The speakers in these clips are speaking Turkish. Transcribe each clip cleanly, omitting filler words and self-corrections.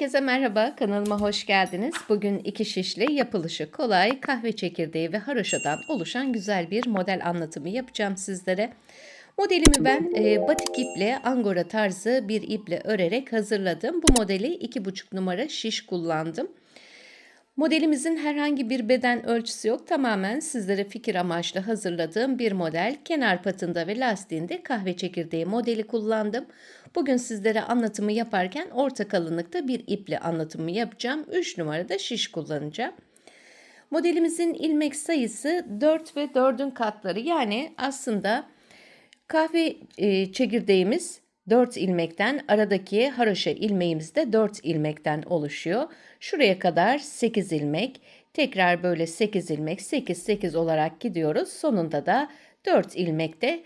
Herkese merhaba, kanalıma hoş geldiniz. Bugün iki şişli, yapılışı kolay, kahve çekirdeği ve haroşadan oluşan güzel bir model anlatımı yapacağım sizlere. Modelimi ben batik iple, angora tarzı bir iple örerek hazırladım. Bu modeli 2,5 numara şiş kullandım. Modelimizin herhangi bir beden ölçüsü yok. Tamamen sizlere fikir amaçlı hazırladığım bir model. Kenar patında ve lastiğinde kahve çekirdeği modeli kullandım. Bugün sizlere anlatımı yaparken orta kalınlıkta bir iple anlatımı yapacağım. 3 numarada şiş kullanacağım. Modelimizin ilmek sayısı 4 ve 4'ün katları. Yani aslında kahve çekirdeğimiz 4 ilmekten, aradaki haroşa ilmeğimiz de 4 ilmekten oluşuyor. Şuraya kadar 8 ilmek, tekrar böyle 8 ilmek, 8 8 olarak gidiyoruz. Sonunda da 4 ilmekte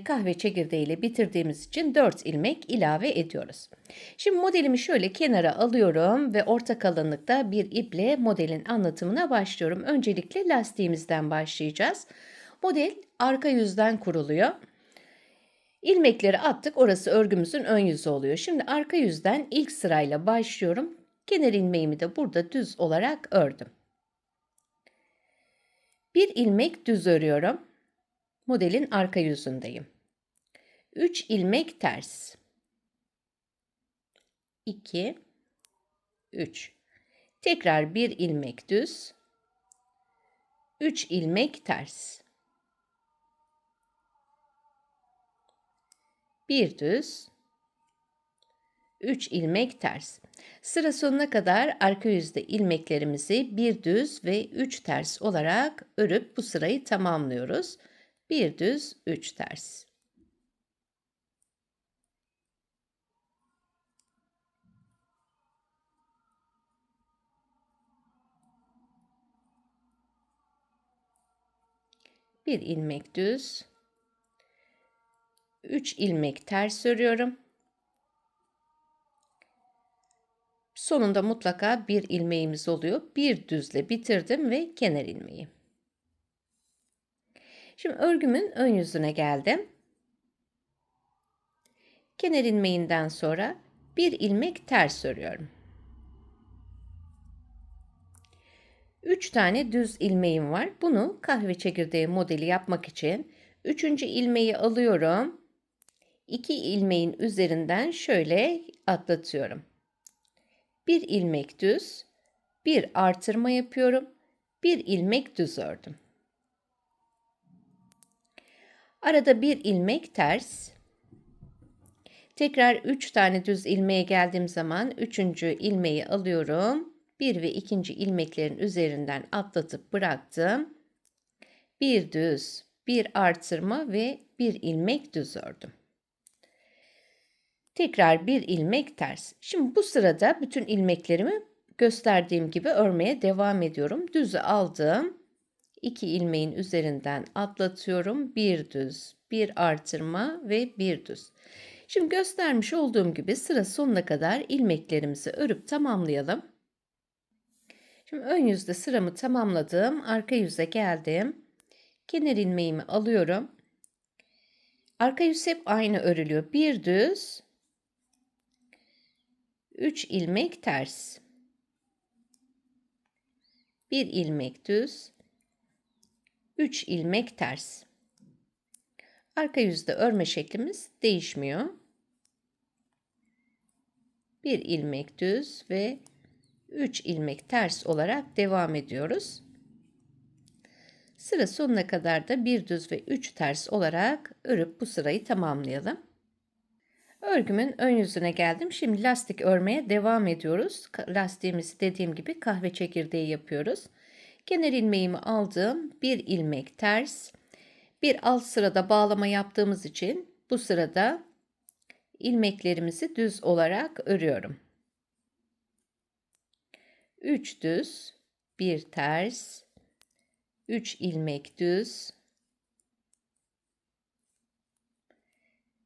kahve çekirdeğiyle bitirdiğimiz için 4 ilmek ilave ediyoruz. Şimdi modelimi şöyle kenara alıyorum ve orta kalınlıkta bir iple modelin anlatımına başlıyorum. Öncelikle lastiğimizden başlayacağız. Model arka yüzden kuruluyor. İlmekleri attık. Orası örgümüzün ön yüzü oluyor. Şimdi arka yüzden ilk sırayla başlıyorum. Kenar ilmeğimi de burada düz olarak ördüm. Bir ilmek düz örüyorum. Modelin arka yüzündeyim. 3 ilmek ters. 2 3. Tekrar bir ilmek düz. 3 ilmek ters. Bir düz. 3 ilmek ters. Sıra sonuna kadar arka yüzde ilmeklerimizi bir düz ve 3 ters olarak örüp bu sırayı tamamlıyoruz. Bir düz, 3 ters. Bir ilmek düz. 3 ilmek ters örüyorum. Sonunda mutlaka bir ilmeğimiz oluyor. Bir düzle bitirdim ve kenar ilmeği. Şimdi örgümün ön yüzüne geldim. Kenar ilmeğinden sonra bir ilmek ters örüyorum. 3 tane düz ilmeğim var. Bunu kahve çekirdeği modeli yapmak için 3. ilmeği alıyorum. 2 ilmeğin üzerinden şöyle atlatıyorum. Bir ilmek düz, bir artırma yapıyorum. Bir ilmek düz ördüm. Arada bir ilmek ters. Tekrar 3 tane düz ilmeğe geldiğim zaman 3. ilmeği alıyorum. 1 ve 2. ilmeklerin üzerinden atlatıp bıraktım. Bir düz, bir artırma ve bir ilmek düz ördüm. Tekrar bir ilmek ters. Şimdi bu sırada bütün ilmeklerimi gösterdiğim gibi örmeye devam ediyorum. Düzü aldım. 2 ilmeğin üzerinden atlatıyorum. Bir düz, bir artırma ve bir düz. Şimdi göstermiş olduğum gibi sıra sonuna kadar ilmeklerimizi örüp tamamlayalım. Şimdi ön yüzde sıramı tamamladım. Arka yüze geldim. Kenar ilmeğimi alıyorum. Arka yüz hep aynı örülüyor. Bir düz, 3 ilmek ters. Bir ilmek düz, 3 ilmek ters. Arka yüzde örme şeklimiz değişmiyor. Bir ilmek düz ve 3 ilmek ters olarak devam ediyoruz. Sıra sonuna kadar da bir düz ve 3 ters olarak örüp bu sırayı tamamlayalım. Örgümün ön yüzüne geldim. Şimdi lastik örmeye devam ediyoruz. Lastiğimizi dediğim gibi kahve çekirdeği yapıyoruz. Kenar ilmeğimi aldım. Bir ilmek ters. Bir alt sırada bağlama yaptığımız için bu sırada ilmeklerimizi düz olarak örüyorum. 3 düz, 1 ters, 3 ilmek düz,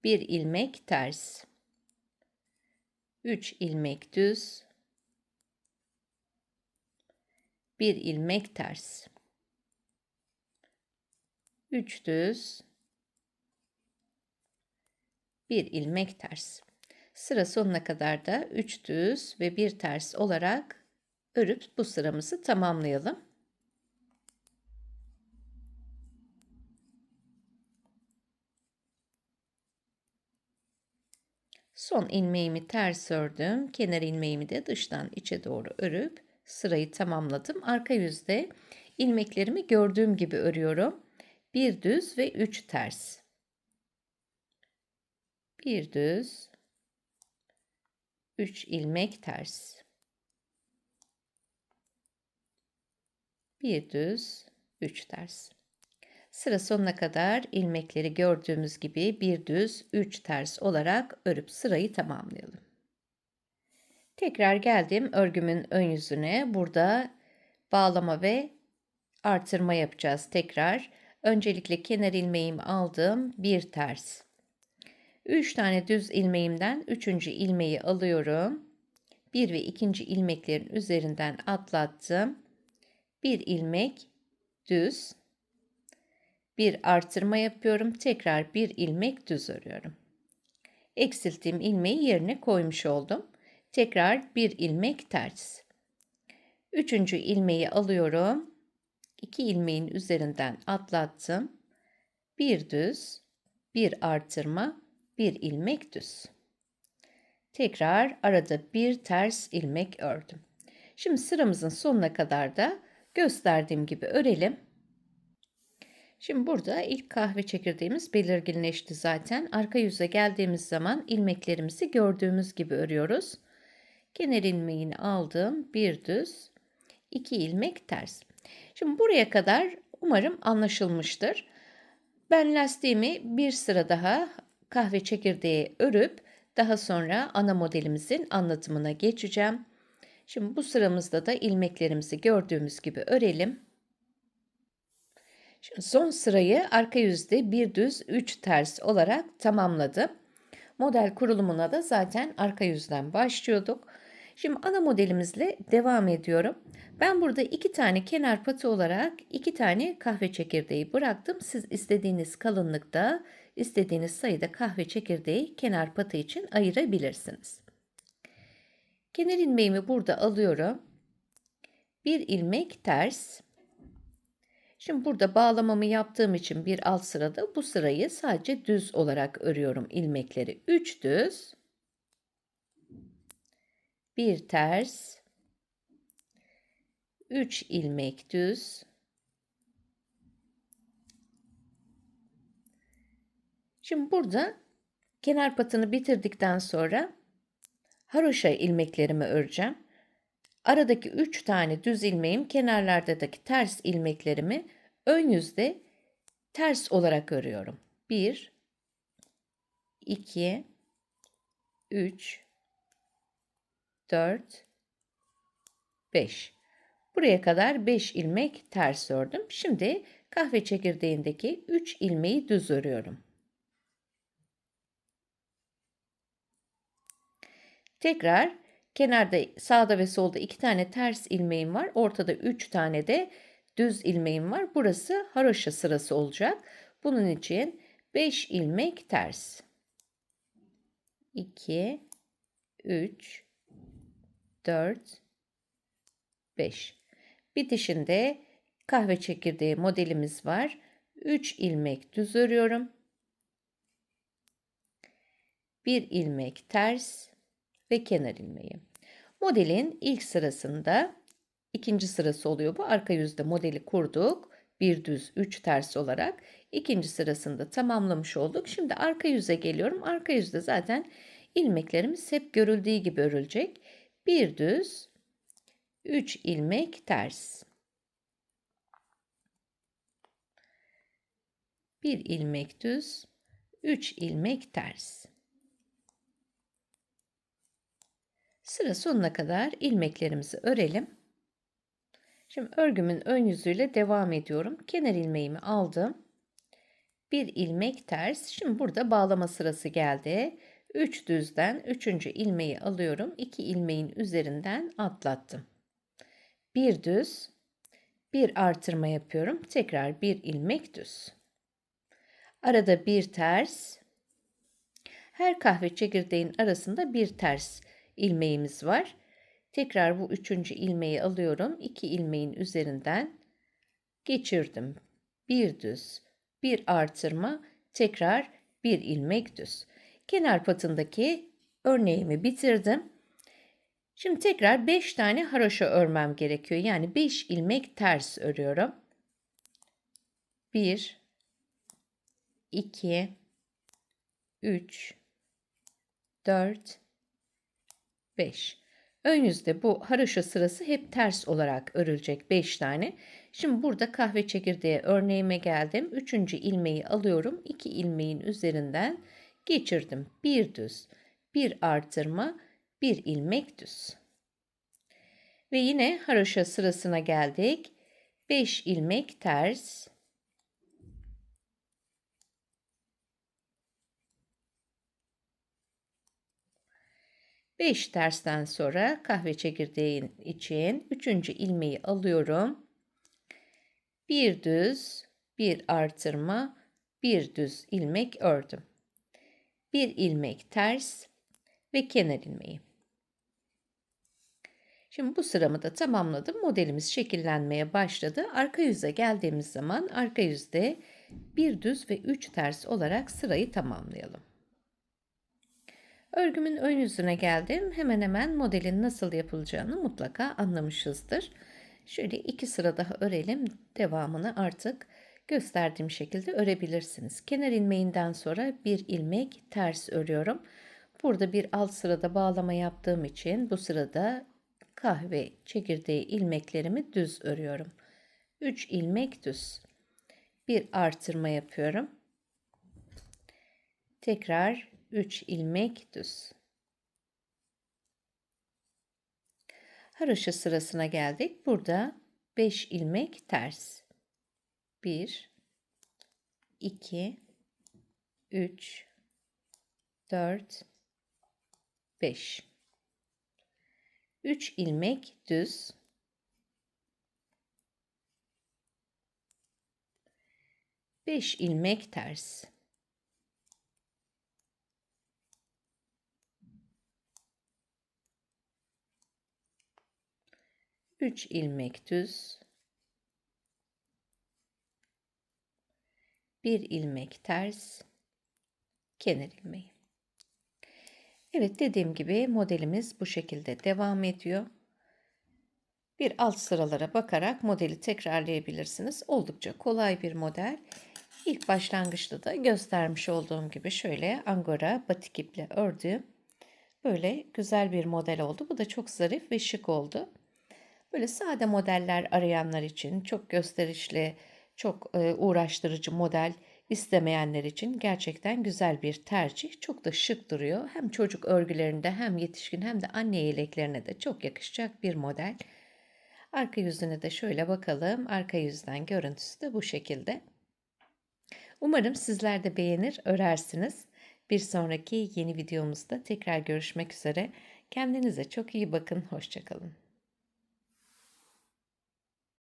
1 ilmek ters, 3 ilmek düz, 1 ilmek ters, 3 düz, 1 ilmek ters. Sıra sonuna kadar da 3 düz ve 1 ters olarak örüp bu sıramızı tamamlayalım. Son ilmeğimi ters ördüm. Kenar ilmeğimi de dıştan içe doğru örüp sırayı tamamladım. Arka yüzde ilmeklerimi gördüğüm gibi örüyorum. Bir düz ve 3 ters. Bir düz, 3 ilmek ters. Bir düz, 3 ters. Sıra sonuna kadar ilmekleri gördüğümüz gibi bir düz, 3 ters olarak örüp sırayı tamamlayalım. Tekrar geldim örgümün ön yüzüne. Burada bağlama ve artırma yapacağız tekrar. Öncelikle kenar ilmeğimi aldım, bir ters. 3 tane düz ilmeğimden 3. ilmeği alıyorum. 1 ve 2. ilmeklerin üzerinden atlattım. Bir ilmek düz, bir artırma yapıyorum. Tekrar bir ilmek düz örüyorum. Eksilttiğim ilmeği yerine koymuş oldum. Tekrar bir ilmek ters. 3. ilmeği alıyorum. 2 ilmeğin üzerinden atlattım. Bir düz, bir artırma, bir ilmek düz. Tekrar arada bir ters ilmek ördüm. Şimdi sıramızın sonuna kadar da gösterdiğim gibi örelim. Şimdi burada ilk kahve çekirdeğimiz belirginleşti zaten. Arka yüze geldiğimiz zaman ilmeklerimizi gördüğümüz gibi örüyoruz. Kenar ilmeğini aldım, bir düz, 2 ilmek ters. Şimdi buraya kadar umarım anlaşılmıştır. Ben lastiğimi bir sıra daha kahve çekirdeği örüp daha sonra ana modelimizin anlatımına geçeceğim. Şimdi bu sıramızda da ilmeklerimizi gördüğümüz gibi örelim. Şimdi son sırayı arka yüzde bir düz 3 ters olarak tamamladım. Model kurulumuna da zaten arka yüzden başlıyorduk. Şimdi ana modelimizle devam ediyorum. Ben burada 2 tane kenar patı olarak 2 tane kahve çekirdeği bıraktım. Siz istediğiniz kalınlıkta, istediğiniz sayıda kahve çekirdeği kenar patı için ayırabilirsiniz. Kenar ilmeğimi burada alıyorum. Bir ilmek ters. Şimdi burada bağlamamı yaptığım için bir alt sırada bu sırayı sadece düz olarak örüyorum ilmekleri. 3 düz, bir ters, 3 ilmek düz, şimdi burada kenar patını bitirdikten sonra haroşa ilmeklerimi öreceğim. Aradaki 3 tane düz ilmeğim kenarlardaki ters ilmeklerimi ön yüzde ters olarak örüyorum. 1, 2, 3, 4, 5. Buraya kadar 5 ilmek ters ördüm. Şimdi kahve çekirdeğindeki 3 ilmeği düz örüyorum. Tekrar kenarda sağda ve solda 2 tane ters ilmeğim var. Ortada 3 tane de düz ilmeğim var. Burası haroşa sırası olacak. Bunun için 5 ilmek ters. 2, 3, 4, 5. Bitişinde kahve çekirdeği modelimiz var. 3 ilmek düz örüyorum. 1 ilmek ters ve kenar ilmeği. Modelin ilk sırasında ikinci sırası oluyor bu. Arka yüzde modeli kurduk. Bir düz, 3 ters olarak. İkinci sırasında tamamlamış olduk. Şimdi arka yüze geliyorum. Arka yüzde zaten ilmeklerimiz hep görüldüğü gibi örülecek. Bir düz, 3 ilmek ters. Bir ilmek düz, 3 ilmek ters. Sıra sonuna kadar ilmeklerimizi örelim. Şimdi örgümün ön yüzüyle devam ediyorum. Kenar ilmeğimi aldım. Bir ilmek ters. Şimdi burada bağlama sırası geldi. 3 düzden 3. ilmeği alıyorum. 2 ilmeğin üzerinden atlattım. Bir düz, bir artırma yapıyorum. Tekrar bir ilmek düz. Arada bir ters. Her kahve çekirdeğin arasında bir ters ilmeğimiz var. Tekrar bu üçüncü ilmeği alıyorum. 2 ilmeğin üzerinden geçirdim. Bir düz, bir artırma, tekrar bir ilmek düz. Kenar patındaki örneğimi bitirdim. Şimdi tekrar 5 tane haroşa örmem gerekiyor. Yani 5 ilmek ters örüyorum. 1, 2, 3, 4, 5. Ön yüzde bu haroşa sırası hep ters olarak örülecek 5 tane. Şimdi burada kahve çekirdeği örneğime geldim. Üçüncü ilmeği alıyorum. 2 ilmeğin üzerinden geçirdim. Bir düz, bir artırma, bir ilmek düz. Ve yine haroşa sırasına geldik. 5 ilmek ters. Beş tersten sonra kahve çekirdeğin için üçüncü ilmeği alıyorum. Bir düz, bir artırma, bir düz ilmek ördüm. Bir ilmek ters ve kenar ilmeği. Şimdi bu sıramı da tamamladım. Modelimiz şekillenmeye başladı. Arka yüze geldiğimiz zaman arka yüzde bir düz ve 3 ters olarak sırayı tamamlayalım. Örgümün ön yüzüne geldim. Hemen hemen modelin nasıl yapılacağını mutlaka anlamışızdır. Şöyle 2 sıra daha örelim. Devamını artık gösterdiğim şekilde örebilirsiniz. Kenar ilmeğinden sonra bir ilmek ters örüyorum. Burada bir alt sırada bağlama yaptığım için bu sırada kahve çekirdeği ilmeklerimi düz örüyorum. 3 ilmek düz. Bir artırma yapıyorum. Tekrar 3 ilmek düz. Haroşa sırasına geldik. Burada 5 ilmek ters. 1, 2, 3, 4, 5. 3 ilmek düz. 5 ilmek ters. 3 ilmek düz. 1 ilmek ters. Kenar ilmeği. Evet, dediğim gibi modelimiz bu şekilde devam ediyor. Bir alt sıralara bakarak modeli tekrarlayabilirsiniz. Oldukça kolay bir model. İlk başlangıçta da göstermiş olduğum gibi şöyle angora batik iple ördüm. Böyle güzel bir model oldu. Bu da çok zarif ve şık oldu. Böyle sade modeller arayanlar için, çok gösterişli, çok uğraştırıcı model istemeyenler için gerçekten güzel bir tercih. Çok da şık duruyor. Hem çocuk örgülerinde hem yetişkin hem de anne yeleklerine de çok yakışacak bir model. Arka yüzüne de şöyle bakalım. Arka yüzden görüntüsü de bu şekilde. Umarım sizler de beğenir, örersiniz. Bir sonraki yeni videomuzda tekrar görüşmek üzere. Kendinize çok iyi bakın. Hoşça kalın.